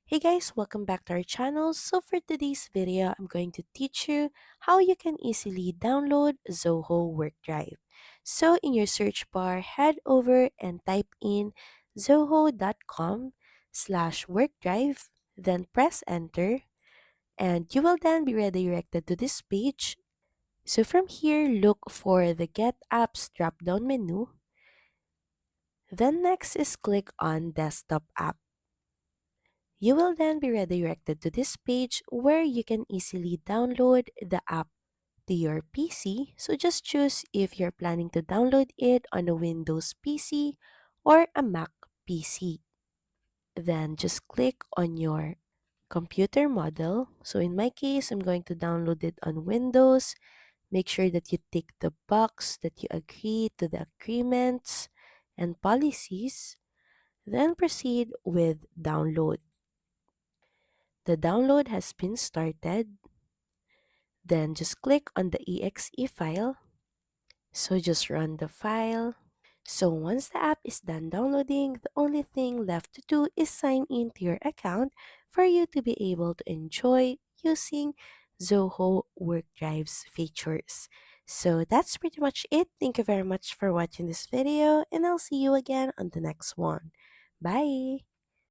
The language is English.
Hey guys, welcome back to our channel. So for today's video, I'm going to teach you how you can easily download Zoho WorkDrive. So in your search bar, head over and type in zoho.com/workdrive, then press enter, and you will then be redirected to this page. So from here, look for the Get Apps drop-down menu. Then next is click on Desktop App. You will then be redirected to this page where you can easily download the app to your PC. So just choose if you're planning to download it on a Windows PC or a Mac PC. Then just click on your computer model. So in my case, I'm going to download it on Windows. Make sure that you tick the box that you agree to the agreements and policies. Then proceed with download. The download has been started. Then just click on the exe file. So just run the file. So once the app is done downloading, the only thing left to do is sign in to your account for you to be able to enjoy using Zoho WorkDrive's features. So that's pretty much it. Thank you very much for watching this video, and I'll see you again on the next one. Bye!